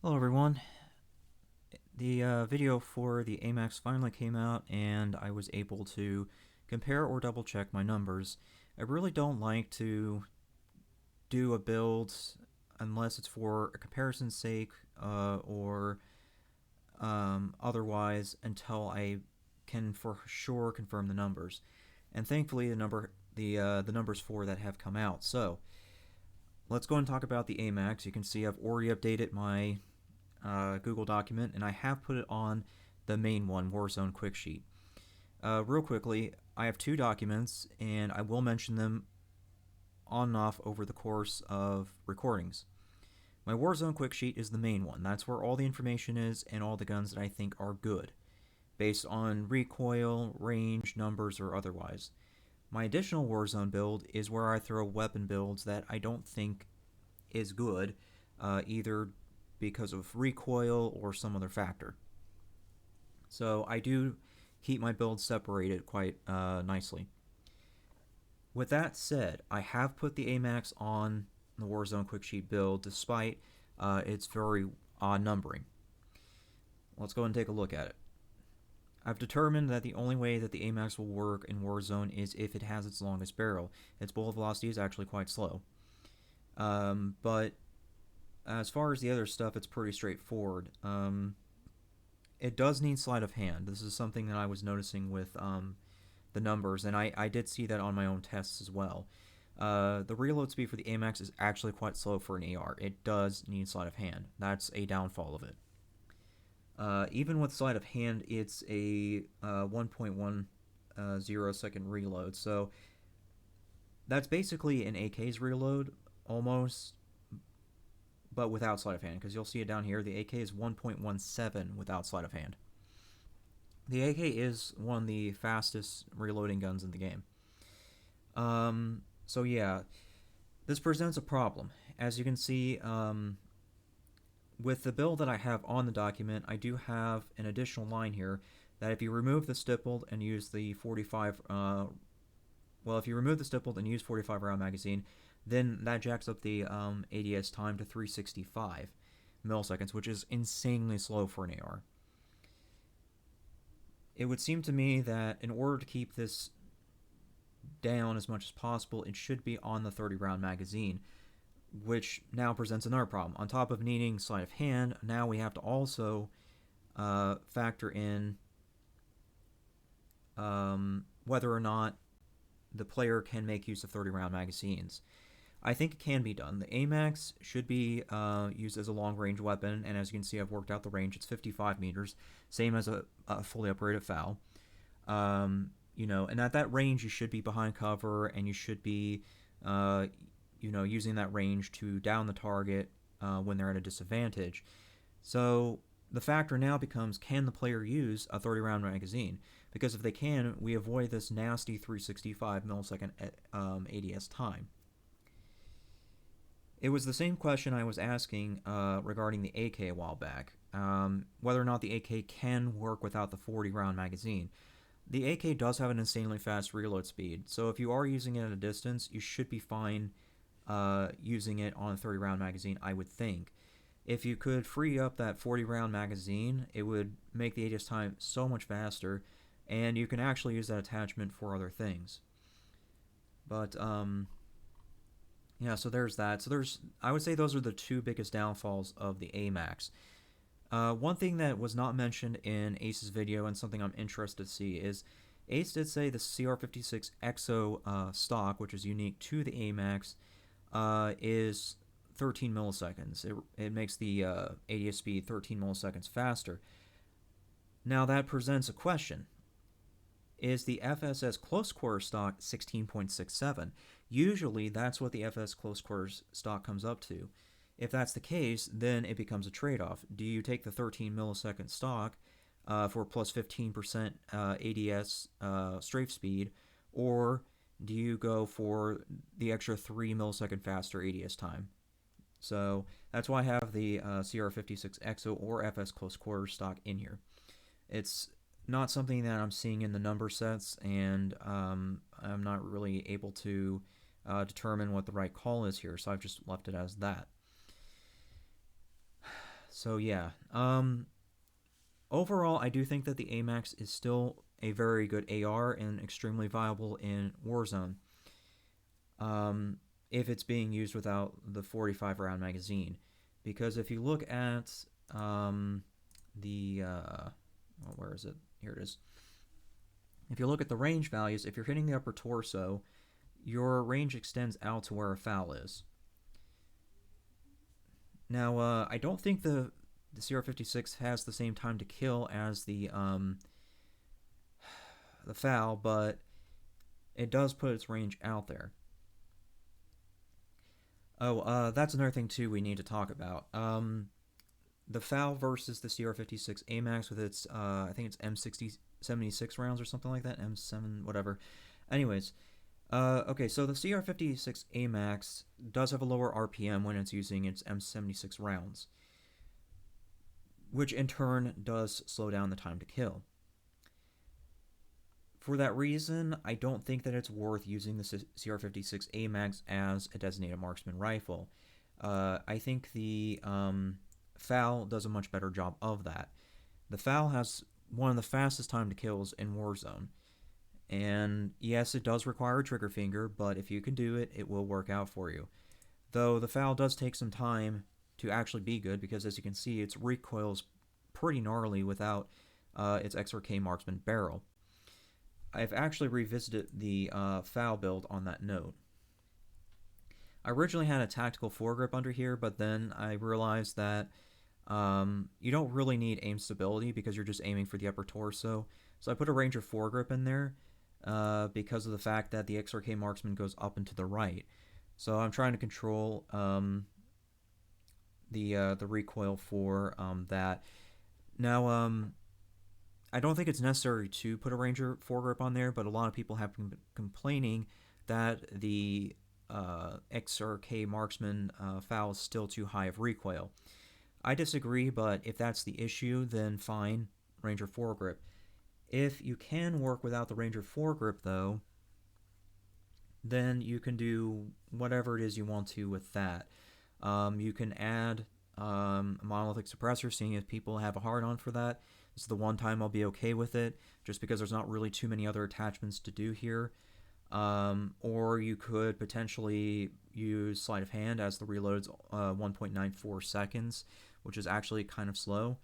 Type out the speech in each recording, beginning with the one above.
Hello everyone. The video for the Amax finally came out and I was able to compare or double check my numbers. I really don't like to do a build unless it's for a comparison's sake or otherwise until I can for sure confirm the numbers. And thankfully the numbers for that have come out. So let's go and talk about the Amax. You can see I've already updated my Google document, and I have put it on the main one, Warzone Quick Sheet. Real quickly, I have two documents, and I will mention them on and off over the course of recordings. My Warzone Quick Sheet is the main one. That's where all the information is and all the guns that I think are good, based on recoil, range, numbers, or otherwise. My additional Warzone build is where I throw weapon builds that I don't think is good, either because of recoil or some other factor. So I do keep my builds separated quite nicely. With that said, I have put the Amax on the Warzone Quick Sheet build despite its very odd numbering. Let's go and take a look at it. I've determined that the only way that the Amax will work in Warzone is if it has its longest barrel. Its bullet velocity is actually quite slow. But as far as the other stuff, it's pretty straightforward. It does need sleight of hand. This is something that I was noticing with the numbers, and I did see that on my own tests as well. The reload speed for the Amax is actually quite slow for an AR. It does need sleight of hand. That's a downfall of it. Even with sleight of hand, it's a 1.10 second reload. So that's basically an AK's reload almost, but without sleight of hand, because you'll see it down here. The AK is 1.17 without sleight of hand. The AK is one of the fastest reloading guns in the game. So yeah, this presents a problem. As you can see, with the build that I have on the document, I do have an additional line here that if you remove the stippled and use the 45, if you remove the stippled and use 45 round magazine, then that jacks up the ADS time to 365 milliseconds, which is insanely slow for an AR. It would seem to me that in order to keep this down as much as possible, it should be on the 30 round magazine, which now presents another problem. On top of needing sleight of hand, now we have to also factor in whether or not the player can make use of 30 round magazines. I think it can be done. The Amax should be used as a long-range weapon, and as you can see, I've worked out the range. It's 55 meters, same as a fully upgraded FAL. And at that range, you should be behind cover, and you should be, using that range to down the target when they're at a disadvantage. So the factor now becomes, can the player use a 30-round magazine? Because if they can, we avoid this nasty 365 millisecond ADS time. It was the same question I was asking regarding the AK a while back, whether or not the AK can work without the 40-round magazine. The AK does have an insanely fast reload speed, so if you are using it at a distance, you should be fine using it on a 30-round magazine, I would think. If you could free up that 40-round magazine, it would make the ADS time so much faster, and you can actually use that attachment for other things. But, yeah, so there's that. So I would say those are the two biggest downfalls of the Amax. One thing that was not mentioned in Ace's video and something I'm interested to see is Ace did say the CR56 EXO stock, which is unique to the Amax, is 13 milliseconds. It makes the ADS speed 13 milliseconds faster. Now that presents a question. Is the FSS Close Quarters stock 16.67? Usually that's what the FSS Close Quarters stock comes up to. If that's the case, then it becomes a trade-off. Do you take the 13 millisecond stock for plus 15% ADS strafe speed, or do you go for the extra 3 millisecond faster ADS time? So that's why I have the CR56 EXO or FS Close Quarters stock in here. It's not something that I'm seeing in the number sets, and I'm not really able to determine what the right call is here, so I've just left it as that. So yeah, overall, I do think that the Amax is still a very good AR and extremely viable in Warzone. Um, if it's being used without the 45 round magazine, because if you look at the well, where is it? Here it is. If you look at the range values, if you're hitting the upper torso, your range extends out to where a FAL is. Now, I don't think the CR56 has the same time to kill as the FAL, but it does put its range out there. Oh, that's another thing too we need to talk about. The FAL versus the CR56 AMAX with its I think it's M76 rounds or something like that, M7 whatever. Anyways, okay, so the CR56 AMAX does have a lower RPM when it's using its M76 rounds, which in turn does slow down the time to kill. For that reason, I don't think that it's worth using the CR56 AMAX as a designated marksman rifle. I think the FAL does a much better job of that. The FAL has one of the fastest time to kills in Warzone. And yes, it does require a trigger finger, but if you can do it, it will work out for you. Though the FAL does take some time to actually be good, because as you can see, its recoil is pretty gnarly without its XRK marksman barrel. I've actually revisited the FAL build on that note. I originally had a tactical foregrip under here, but then I realized that you don't really need aim stability because you're just aiming for the upper torso. So I put a Ranger foregrip in there because of the fact that the XRK marksman goes up and to the right. So I'm trying to control the recoil for that. Now, I don't think it's necessary to put a Ranger foregrip on there, but a lot of people have been complaining that the XRK marksman FAL is still too high of recoil. I disagree, but if that's the issue, then fine, Ranger foregrip. If you can work without the Ranger foregrip, though, then you can do whatever it is you want to with that. You can add a monolithic suppressor, seeing if people have a hard-on for that. This is the one time I'll be okay with it, just because there's not really too many other attachments to do here. Or you could potentially use sleight of hand, as the reload's 1.94 seconds, which is actually kind of slow.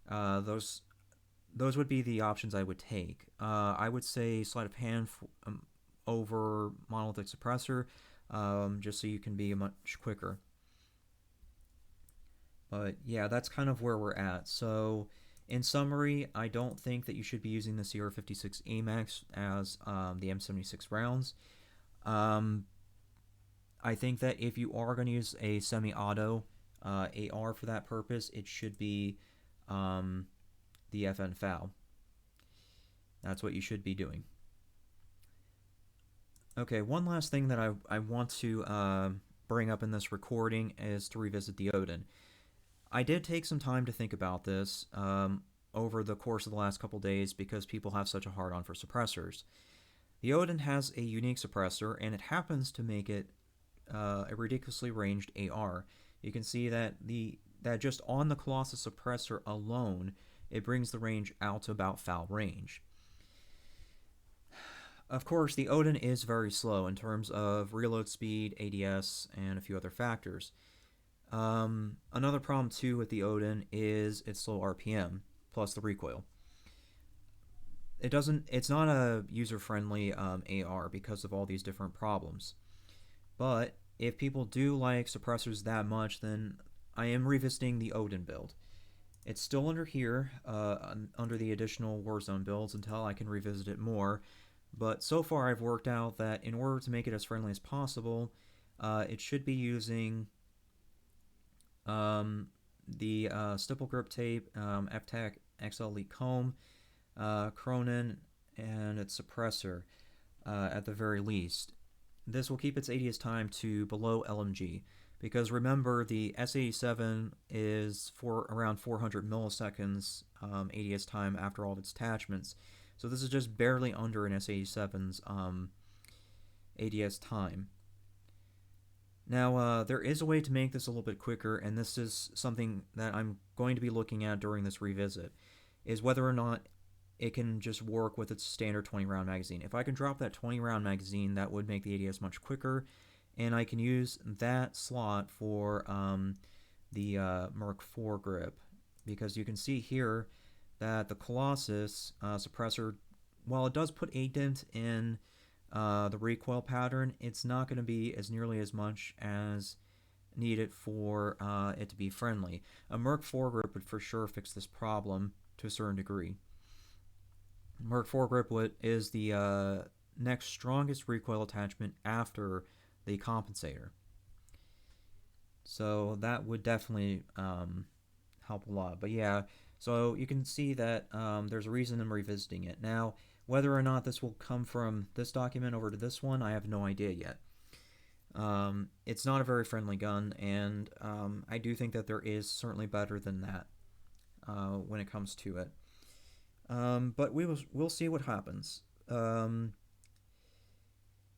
Those would be the options I would take. I would say sleight of hand over monolithic suppressor, just so you can be much quicker. But yeah, that's kind of where we're at. So in summary, I don't think that you should be using the CR56 AMAX as the M76 rounds. I think that if you are going to use a semi-auto AR for that purpose, it should be the FN FAL. That's what you should be doing. Okay, one last thing that I want to bring up in this recording is to revisit the Oden. I did take some time to think about this over the course of the last couple days because people have such a hard-on for suppressors. The Oden has a unique suppressor, and it happens to make it a ridiculously ranged AR. You can see that that just on the Colossus suppressor alone, it brings the range out to about FAL range. Of course, the Oden is very slow in terms of reload speed, ADS, and a few other factors. Another problem too with the Oden is its slow RPM plus the recoil. It's not a user-friendly AR because of all these different problems. But if people do like suppressors that much, then I am revisiting the Oden build. It's still under here, under the additional Warzone builds until I can revisit it more. But so far I've worked out that in order to make it as friendly as possible, it should be using the stipple grip tape, FTAC XL Elite Comb, Cronin, and its suppressor at the very least. This will keep its ADS time to below LMG, because remember the S87 is for around 400 milliseconds ADS time after all of its attachments, so this is just barely under an S87's ADS time. Now, there is a way to make this a little bit quicker, and this is something that I'm going to be looking at during this revisit, is whether or not it can just work with its standard 20 round magazine. If I can drop that 20 round magazine, that would make the ADS much quicker, and I can use that slot for the Merc 4 grip, because you can see here that the Colossus suppressor, while it does put a dent in the recoil pattern, it's not going to be as nearly as much as needed for it to be friendly. A Merc 4 grip would for sure fix this problem to a certain degree. Merc 4 grip is the next strongest recoil attachment after the compensator. So that would definitely help a lot. But yeah, so you can see that there's a reason I'm revisiting it. Now, whether or not this will come from this document over to this one, I have no idea yet. It's not a very friendly gun, and I do think that there is certainly better than that when it comes to it. But we'll see what happens.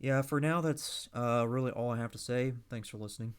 Yeah, for now, that's really all I have to say. Thanks for listening.